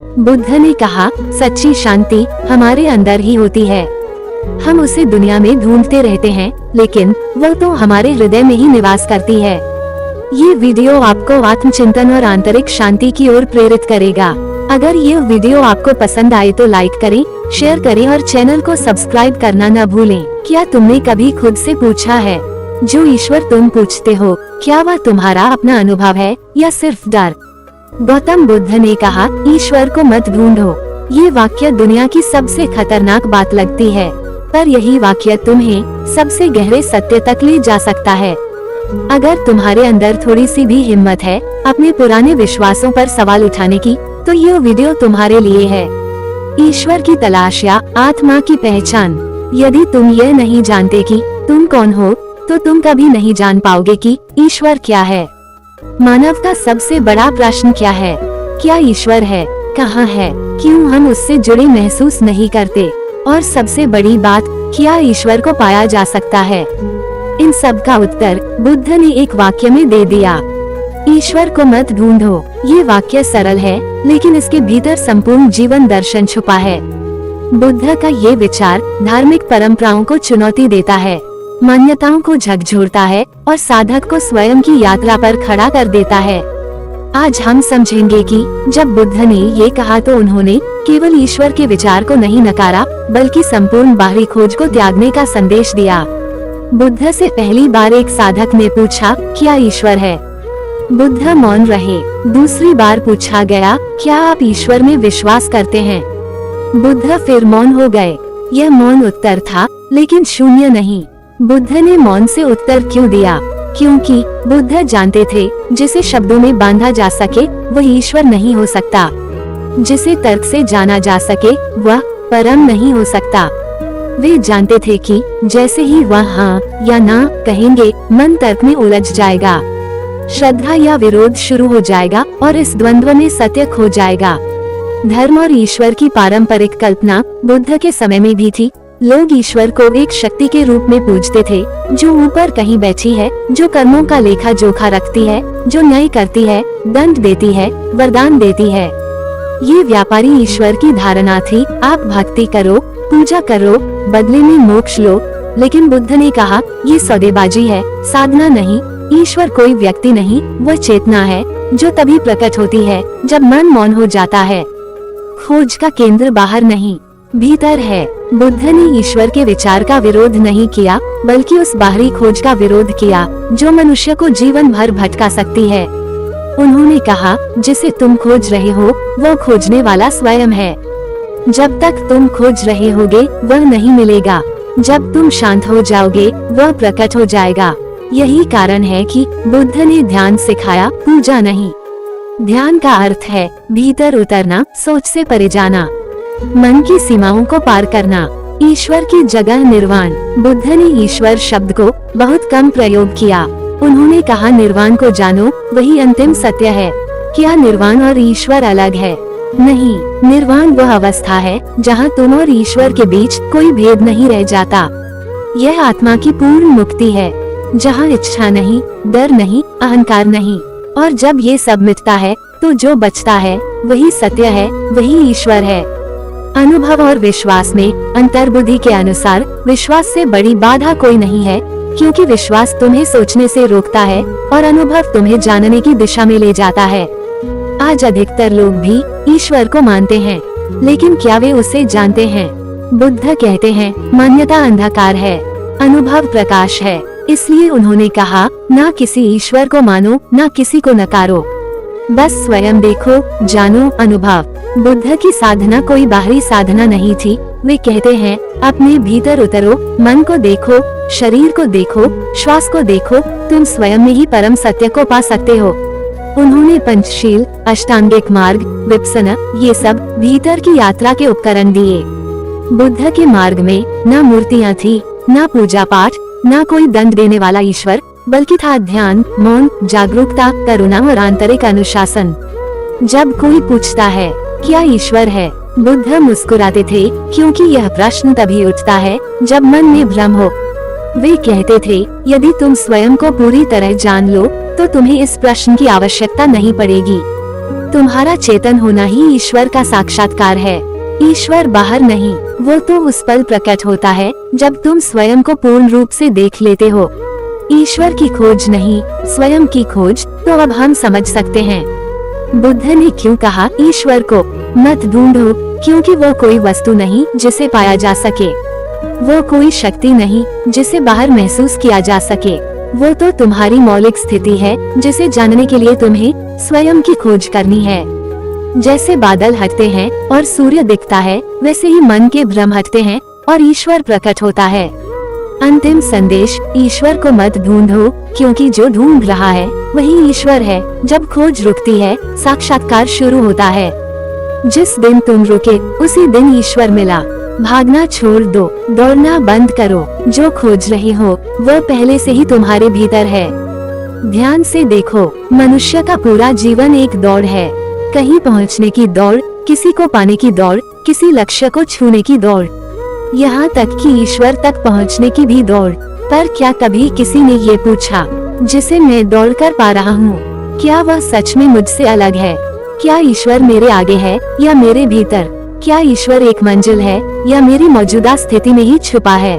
बुद्ध ने कहा, सच्ची शांति हमारे अंदर ही होती है। हम उसे दुनिया में ढूंढते रहते हैं, लेकिन वह तो हमारे हृदय में ही निवास करती है। ये वीडियो आपको आत्मचिंतन और आंतरिक शांति की ओर प्रेरित करेगा। अगर ये वीडियो आपको पसंद आए तो लाइक करें, शेयर करें और चैनल को सब्सक्राइब करना न भूलें। क्या तुमने कभी खुद से पूछा है, जो ईश्वर तुम पूछते हो, क्या वह तुम्हारा अपना अनुभव है या सिर्फ डर? गौतम बुद्ध ने कहा, ईश्वर को मत ढूंढो। ये वाक्य दुनिया की सबसे खतरनाक बात लगती है, पर यही वाक्य तुम्हें सबसे गहरे सत्य तक ले जा सकता है। अगर तुम्हारे अंदर थोड़ी सी भी हिम्मत है अपने पुराने विश्वासों पर सवाल उठाने की, तो ये वीडियो तुम्हारे लिए है। ईश्वर की तलाश या आत्मा की पहचान। यदि तुम ये नहीं जानते कि तुम कौन हो, तो तुम कभी नहीं जान पाओगे कि ईश्वर क्या है। मानव का सबसे बड़ा प्रश्न क्या है? क्या ईश्वर है? कहाँ है? क्यों हम उससे जुड़े महसूस नहीं करते? और सबसे बड़ी बात, क्या ईश्वर को पाया जा सकता है? इन सब का उत्तर बुद्ध ने एक वाक्य में दे दिया, ईश्वर को मत ढूंढो। ये वाक्य सरल है, लेकिन इसके भीतर संपूर्ण जीवन दर्शन छुपा है। बुद्ध का ये विचार धार्मिक परंपराओं को चुनौती देता है, मान्यताओं को झकझोरता है और साधक को स्वयं की यात्रा पर खड़ा कर देता है। आज हम समझेंगे कि जब बुद्ध ने ये कहा तो उन्होंने केवल ईश्वर के विचार को नहीं नकारा, बल्कि संपूर्ण बाहरी खोज को त्यागने का संदेश दिया। बुद्ध से पहली बार एक साधक ने पूछा, क्या ईश्वर है? बुद्ध मौन रहे। दूसरी बार पूछा गया, क्या आप ईश्वर में विश्वास करते हैं? बुद्ध फिर मौन हो गए। यह मौन उत्तर था, लेकिन शून्य नहीं। बुद्ध ने मौन से उत्तर क्यों दिया? क्योंकि बुद्ध जानते थे, जिसे शब्दों में बांधा जा सके वह ईश्वर नहीं हो सकता। जिसे तर्क से जाना जा सके वह परम नहीं हो सकता। वे जानते थे कि जैसे ही वह हाँ या ना कहेंगे, मन तर्क में उलझ जाएगा, श्रद्धा या विरोध शुरू हो जाएगा और इस द्वंद्व में सत्य खो जाएगा। धर्म और ईश्वर की पारंपरिक कल्पना बुद्ध के समय में भी थी। लोग ईश्वर को एक शक्ति के रूप में पूजते थे, जो ऊपर कहीं बैठी है, जो कर्मों का लेखा जोखा रखती है, जो न्याय करती है, दंड देती है, वरदान देती है। ये व्यापारी ईश्वर की धारणा थी। आप भक्ति करो, पूजा करो, बदले में मोक्ष लो। लेकिन बुद्ध ने कहा, ये सौदेबाजी है, साधना नहीं। ईश्वर कोई व्यक्ति नहीं, वह चेतना है, जो तभी प्रकट होती है जब मन मौन हो जाता है। खोज का केंद्र बाहर नहीं, भीतर है। बुद्ध ने ईश्वर के विचार का विरोध नहीं किया, बल्कि उस बाहरी खोज का विरोध किया, जो मनुष्य को जीवन भर भटका सकती है। उन्होंने कहा, जिसे तुम खोज रहे हो, वो खोजने वाला स्वयं है। जब तक तुम खोज रहे होगे, वह नहीं मिलेगा। जब तुम शांत हो जाओगे, वह प्रकट हो जाएगा। यही कारण है कि बुद्ध ने ध्यान सिखाया, पूजा नहीं। ध्यान का अर्थ है भीतर उतरना, सोच से परे जाना, मन की सीमाओं को पार करना। ईश्वर की जगह निर्वाण। बुद्ध ने ईश्वर शब्द को बहुत कम प्रयोग किया। उन्होंने कहा, निर्वाण को जानो, वही अंतिम सत्य है। क्या निर्वाण और ईश्वर अलग है? नहीं, निर्वाण वह अवस्था है जहाँ तुम और ईश्वर के बीच कोई भेद नहीं रह जाता। यह आत्मा की पूर्ण मुक्ति है, जहाँ इच्छा नहीं, डर नहीं, अहंकार नहीं। और जब ये सब मिटता है, तो जो बचता है वही सत्य है, वही ईश्वर है। अनुभव और विश्वास में अंतर्बुद्धि के अनुसार विश्वास से बड़ी बाधा कोई नहीं है, क्योंकि विश्वास तुम्हें सोचने से रोकता है और अनुभव तुम्हें जानने की दिशा में ले जाता है। आज अधिकतर लोग भी ईश्वर को मानते हैं, लेकिन क्या वे उसे जानते हैं? बुद्ध कहते हैं, मान्यता अंधकार है, अनुभव प्रकाश है। इसलिए उन्होंने कहा, ना किसी ईश्वर को मानो, ना किसी को नकारो, बस स्वयं देखो, जानो, अनुभव। बुद्ध की साधना कोई बाहरी साधना नहीं थी। वे कहते हैं, अपने भीतर उतरो, मन को देखो, शरीर को देखो, श्वास को देखो, तुम स्वयं में ही परम सत्य को पा सकते हो। उन्होंने पंचशील, अष्टांगिक मार्ग, विपස්සना, ये सब भीतर की यात्रा के उपकरण दिए। बुद्ध के मार्ग में न मूर्तियाँ थी, न पूजा पाठ, न कोई दंड देने वाला ईश्वर, बल्कि था ध्यान, मौन, जागरूकता, करुणा और आंतरिक अनुशासन। जब कोई पूछता है, क्या ईश्वर है, बुद्ध मुस्कुराते थे, क्योंकि यह प्रश्न तभी उठता है जब मन में भ्रम हो। वे कहते थे, यदि तुम स्वयं को पूरी तरह जान लो, तो तुम्हें इस प्रश्न की आवश्यकता नहीं पड़ेगी। तुम्हारा चेतन होना ही ईश्वर का साक्षात्कार है। ईश्वर बाहर नहीं, वो तो उस पल प्रकट होता है जब तुम स्वयं को पूर्ण रूप से देख लेते हो। ईश्वर की खोज नहीं, स्वयं की खोज। तो अब हम समझ सकते हैं बुद्ध ने क्यों कहा ईश्वर को मत ढूंढो, क्योंकि वो कोई वस्तु नहीं जिसे पाया जा सके, वो कोई शक्ति नहीं जिसे बाहर महसूस किया जा सके। वो तो तुम्हारी मौलिक स्थिति है जिसे जानने के लिए तुम्हें स्वयं की खोज करनी है। जैसे बादल हटते हैं और सूर्य दिखता है, वैसे ही मन के भ्रम हटते हैं और ईश्वर प्रकट होता है। अंतिम संदेश, ईश्वर को मत ढूंढो, क्योंकि जो ढूंढ रहा है वही ईश्वर है। जब खोज रुकती है, साक्षात्कार शुरू होता है। जिस दिन तुम रुके, उसी दिन ईश्वर मिला। भागना छोड़ दो, दौड़ना बंद करो। जो खोज रही हो वो पहले से ही तुम्हारे भीतर है। ध्यान से देखो, मनुष्य का पूरा जीवन एक दौड़ है। कहीं पहुंचने की दौड़, किसी को पाने की दौड़, किसी लक्ष्य को छूने की दौड़, यहाँ तक कि ईश्वर तक पहुँचने की भी दौड़। पर क्या कभी किसी ने ये पूछा, जिसे मैं दौड़ कर पा रहा हूँ, क्या वह सच में मुझसे अलग है? क्या ईश्वर मेरे आगे है या मेरे भीतर? क्या ईश्वर एक मंजिल है या मेरी मौजूदा स्थिति में ही छुपा है?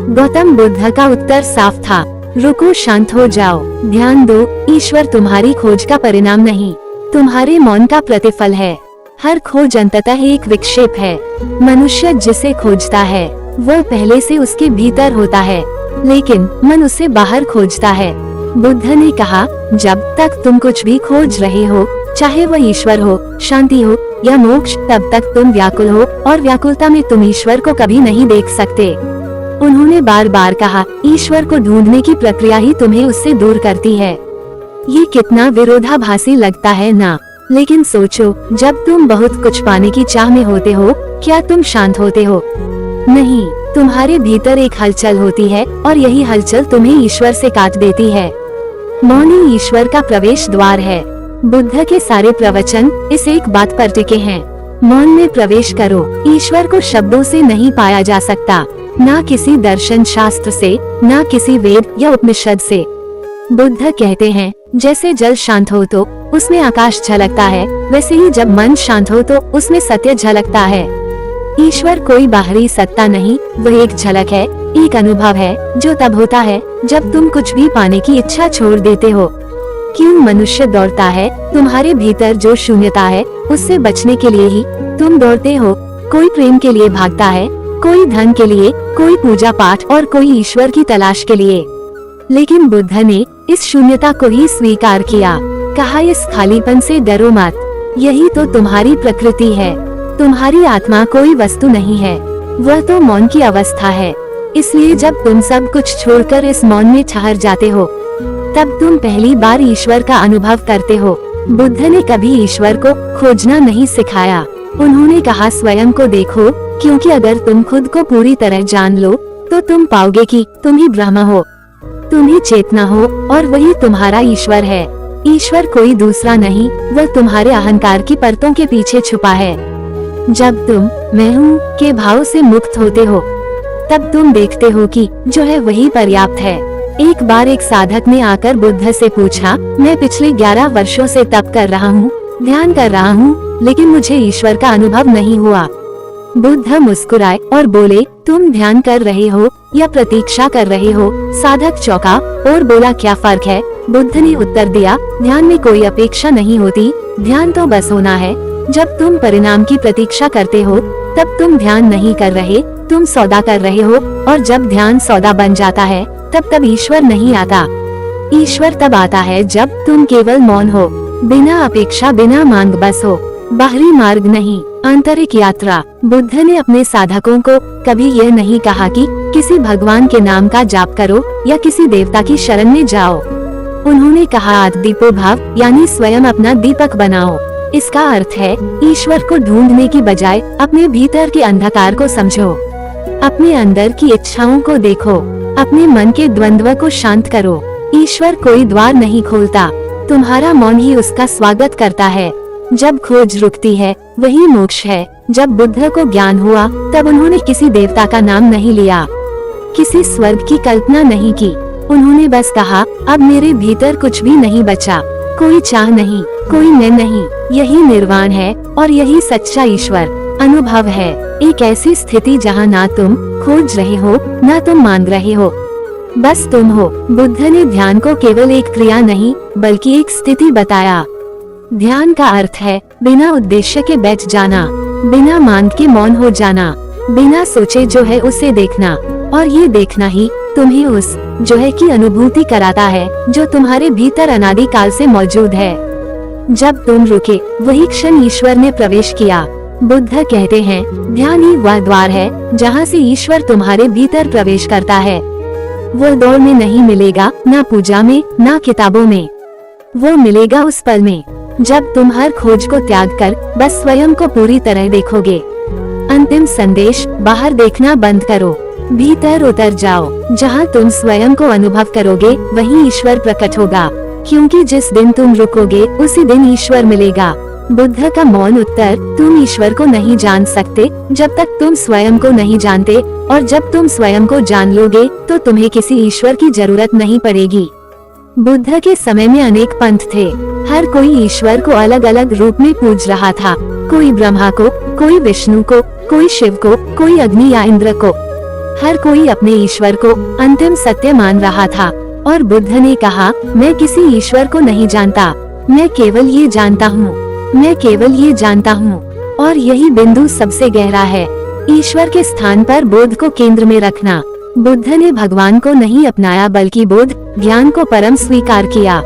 गौतम बुद्ध का उत्तर साफ था, रुको, शांत हो जाओ, ध्यान दो। ईश्वर तुम्हारी खोज का परिणाम नहीं, तुम्हारे मौन का प्रतिफल है। हर खोज अंततः एक विक्षेप है। मनुष्य जिसे खोजता है वो पहले से उसके भीतर होता है, लेकिन मन उसे बाहर खोजता है। बुद्ध ने कहा, जब तक तुम कुछ भी खोज रहे हो, चाहे वह ईश्वर हो, शांति हो या मोक्ष, तब तक तुम व्याकुल हो और व्याकुलता में तुम ईश्वर को कभी नहीं देख सकते। उन्होंने बार बार कहा, ईश्वर को ढूंढने की प्रक्रिया ही तुम्हें उससे दूर करती है। ये कितना विरोधाभासी लगता है ना? लेकिन सोचो, जब तुम बहुत कुछ पाने की चाह में होते हो, क्या तुम शांत होते हो? नहीं, तुम्हारे भीतर एक हलचल होती है और यही हलचल तुम्हें ईश्वर से काट देती है। मौन ही ईश्वर का प्रवेश द्वार है। बुद्ध के सारे प्रवचन इस एक बात पर टिके हैं, मौन में प्रवेश करो। ईश्वर को शब्दों से नहीं पाया जा सकता, ना किसी दर्शन शास्त्र से, ना किसी वेद या उपनिषद से। बुद्ध कहते हैं, जैसे जल शांत हो तो उसमें आकाश झलकता है, वैसे ही जब मन शांत हो तो उसमें सत्य झलकता है। ईश्वर कोई बाहरी सत्ता नहीं, वह एक झलक है, एक अनुभव है जो तब होता है जब तुम कुछ भी पाने की इच्छा छोड़ देते हो। क्यों मनुष्य दौड़ता है? तुम्हारे भीतर जो शून्यता है उससे बचने के लिए ही तुम दौड़ते हो। कोई प्रेम के लिए भागता है, कोई धन के लिए, कोई पूजा पाठ और कोई ईश्वर की तलाश के लिए। लेकिन बुद्ध ने इस शून्यता को ही स्वीकार किया। कहा, इस खालीपन से डरो मत, यही तो तुम्हारी प्रकृति है। तुम्हारी आत्मा कोई वस्तु नहीं है, वह तो मौन की अवस्था है। इसलिए जब तुम सब कुछ छोड़कर इस मौन में ठहर जाते हो, तब तुम पहली बार ईश्वर का अनुभव करते हो। बुद्ध ने कभी ईश्वर को खोजना नहीं सिखाया। उन्होंने कहा, स्वयं को देखो, क्योंकि अगर तुम खुद को पूरी तरह जान लो तो तुम पाओगे कि तुम ही ब्रह्म हो, तुम ही चेतना हो और वही तुम्हारा ईश्वर है। ईश्वर कोई दूसरा नहीं, वह तुम्हारे अहंकार की परतों के पीछे छुपा है। जब तुम मैं हूँ के भाव से मुक्त होते हो, तब तुम देखते हो कि जो है वही पर्याप्त है। एक बार एक साधक ने आकर बुद्ध से पूछा, मैं पिछले 11 वर्षों से तप कर रहा हूँ, ध्यान कर रहा हूँ, लेकिन मुझे ईश्वर का अनुभव नहीं हुआ। बुद्ध मुस्कुराए और बोले, तुम ध्यान कर रहे हो या प्रतीक्षा कर रहे हो? साधक चौंका और बोला, क्या फर्क है? बुद्ध ने उत्तर दिया, ध्यान में कोई अपेक्षा नहीं होती, ध्यान तो बस होना है। जब तुम परिणाम की प्रतीक्षा करते हो तब तुम ध्यान नहीं कर रहे, तुम सौदा कर रहे हो, और जब ध्यान सौदा बन जाता है तब ईश्वर नहीं आता। ईश्वर तब आता है जब तुम केवल मौन हो, बिना अपेक्षा, बिना मांग, बस हो। बाहरी मार्ग नहीं, आंतरिक यात्रा। बुद्ध ने अपने साधकों को कभी यह नहीं कहा कि किसी भगवान के नाम का जाप करो या किसी देवता की शरण में जाओ। उन्होंने कहा, आत्मदीपो भाव, यानी स्वयं अपना दीपक बनाओ। इसका अर्थ है ईश्वर को ढूंढने की बजाय अपने भीतर के अंधकार को समझो, अपने अंदर की इच्छाओं को देखो, अपने मन के द्वंद्व को शांत करो। ईश्वर कोई द्वार नहीं खोलता, तुम्हारा मौन ही उसका स्वागत करता है। जब खोज रुकती है वही मोक्ष है। जब बुद्ध को ज्ञान हुआ तब उन्होंने किसी देवता का नाम नहीं लिया, किसी स्वर्ग की कल्पना नहीं की। उन्होंने बस कहा, अब मेरे भीतर कुछ भी नहीं बचा, कोई चाह नहीं, कोई मैं नहीं, यही निर्वाण है और यही सच्चा ईश्वर अनुभव है। एक ऐसी स्थिति जहाँ ना तुम खोज रहे हो ना तुम मांग रहे हो, बस तुम हो। बुद्ध ने ध्यान को केवल एक क्रिया नहीं बल्कि एक स्थिति बताया। ध्यान का अर्थ है बिना उद्देश्य के बैठ जाना, बिना मांग के मौन हो जाना, बिना सोचे जो है उसे देखना, और ये देखना ही तुम्हें उस जो है की अनुभूति कराता है जो तुम्हारे भीतर अनादि काल से मौजूद है। जब तुम रुके वही क्षण ईश्वर ने प्रवेश किया। बुद्ध कहते हैं ध्यान ही वह द्वार है जहाँ से ईश्वर तुम्हारे भीतर प्रवेश करता है। वो दौड़ में नहीं मिलेगा, ना पूजा में, ना किताबों में, वो मिलेगा उस पल में जब तुम हर खोज को त्याग कर बस स्वयं को पूरी तरह देखोगे। अंतिम संदेश, बाहर देखना बंद करो, भीतर उतर जाओ। जहाँ तुम स्वयं को अनुभव करोगे वहीं ईश्वर प्रकट होगा, क्योंकि जिस दिन तुम रुकोगे उसी दिन ईश्वर मिलेगा। बुद्ध का मौन उत्तर, तुम ईश्वर को नहीं जान सकते जब तक तुम स्वयं को नहीं जानते, और जब तुम स्वयं को जान लोगे तो तुम्हें किसी ईश्वर की जरूरत नहीं पड़ेगी। बुद्ध के समय में अनेक पंथ थे, हर कोई ईश्वर को अलग अलग रूप में पूज रहा था। कोई ब्रह्मा को, कोई विष्णु को, कोई शिव को, कोई अग्नि या इंद्र को। हर कोई अपने ईश्वर को अंतिम सत्य मान रहा था, और बुद्ध ने कहा मैं किसी ईश्वर को नहीं जानता, मैं केवल ये जानता हूँ, मैं केवल ये जानता हूँ। और यही बिंदु सबसे गहरा है, ईश्वर के स्थान पर बोध को केंद्र में रखना। बुद्ध ने भगवान को नहीं अपनाया बल्कि बोध, ज्ञान को परम स्वीकार किया।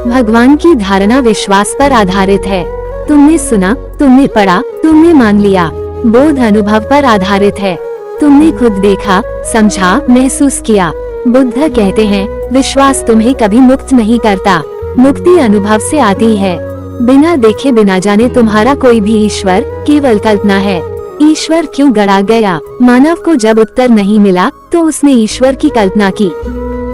भगवान की धारणा विश्वास पर आधारित है। तुमने सुना, तुमने पढ़ा, तुमने मान लिया। बोध अनुभव पर आधारित है, तुमने खुद देखा, समझा, महसूस किया। बुद्ध कहते हैं विश्वास तुम्हें कभी मुक्त नहीं करता, मुक्ति अनुभव से आती है। बिना देखे बिना जाने तुम्हारा कोई भी ईश्वर केवल कल्पना है। ईश्वर क्यों गढ़ा गया? मानव को जब उत्तर नहीं मिला तो उसने ईश्वर की कल्पना की।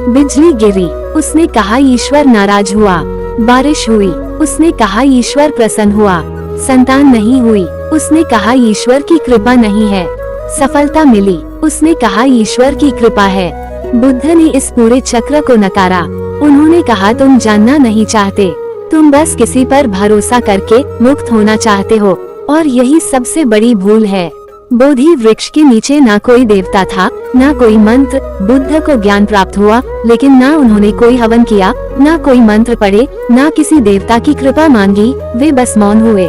बिजली गिरी, उसने कहा ईश्वर नाराज हुआ। बारिश हुई, उसने कहा ईश्वर प्रसन्न हुआ। संतान नहीं हुई, उसने कहा ईश्वर की कृपा नहीं है। सफलता मिली, उसने कहा ईश्वर की कृपा है। बुद्ध ने इस पूरे चक्र को नकारा। उन्होंने कहा तुम जानना नहीं चाहते, तुम बस किसी पर भरोसा करके मुक्त होना चाहते हो, और यही सबसे बड़ी भूल है। बोधि वृक्ष के नीचे ना कोई देवता था, ना कोई मंत्र। बुद्ध को ज्ञान प्राप्त हुआ, लेकिन ना उन्होंने कोई हवन किया, ना कोई मंत्र पढ़े, ना किसी देवता की कृपा मांगी। वे बस मौन हुए,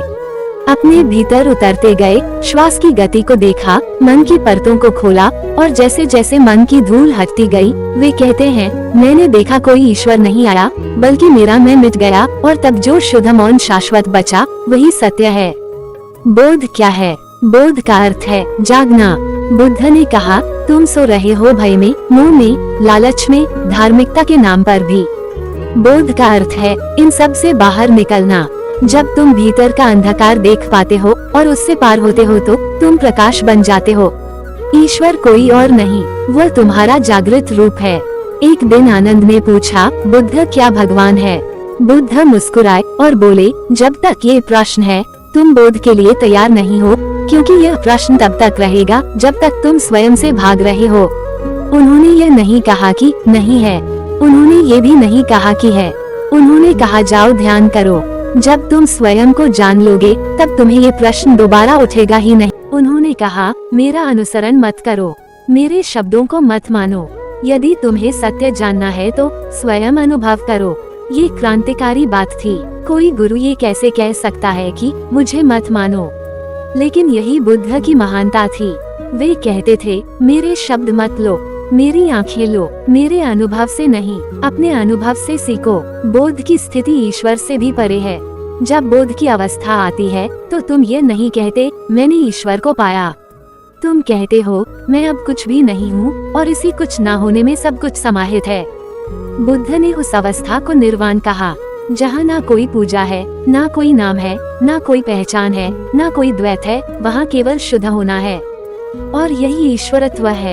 अपने भीतर उतरते गए, श्वास की गति को देखा, मन की परतों को खोला, और जैसे जैसे मन की धूल हटती गई, वे कहते हैं मैंने देखा कोई ईश्वर नहीं आया, बल्कि मेरा मैं मिट गया, और तब जो शुद्ध मौन शाश्वत बचा वही सत्य है। बोध क्या है? बोध का अर्थ है जागना। बुद्ध ने कहा तुम सो रहे हो भय में, मोह में, लालच में, धार्मिकता के नाम पर भी। बोध का अर्थ है इन सब से बाहर निकलना। जब तुम भीतर का अंधकार देख पाते हो और उससे पार होते हो तो तुम प्रकाश बन जाते हो। ईश्वर कोई और नहीं, वह तुम्हारा जागृत रूप है। एक दिन आनंद ने पूछा बुद्ध क्या भगवान है? बुद्ध मुस्कुराए और बोले जब तक ये प्रश्न है तुम बोध के लिए तैयार नहीं हो, क्योंकि यह प्रश्न तब तक रहेगा जब तक तुम स्वयं से भाग रहे हो। उन्होंने ये नहीं कहा कि नहीं है, उन्होंने ये भी नहीं कहा कि है। उन्होंने कहा जाओ ध्यान करो। जब तुम स्वयं को जान लोगे तब तुम्हें ये प्रश्न दोबारा उठेगा ही नहीं। उन्होंने कहा मेरा अनुसरण मत करो, मेरे शब्दों को मत मानो। यदि तुम्हें सत्य जानना है तो स्वयं अनुभव करो। ये क्रांतिकारी बात थी। कोई गुरु ये कैसे कह सकता है कि मुझे मत मानो? लेकिन यही बुद्ध की महानता थी। वे कहते थे मेरे शब्द मत लो, मेरी आंखें लो, मेरे अनुभव से नहीं, अपने अनुभव से सीखो। बोध की स्थिति ईश्वर से भी परे है। जब बोध की अवस्था आती है तो तुम ये नहीं कहते मैंने ईश्वर को पाया, तुम कहते हो मैं अब कुछ भी नहीं हूँ और इसी कुछ ना होने में सब कुछ समाहित है। बुद्ध ने उस अवस्था को निर्वाण कहा, जहाँ ना कोई पूजा है, ना कोई नाम है, ना कोई पहचान है, ना कोई द्वैत है, वहाँ केवल शुद्ध होना है, और यही ईश्वरत्व है।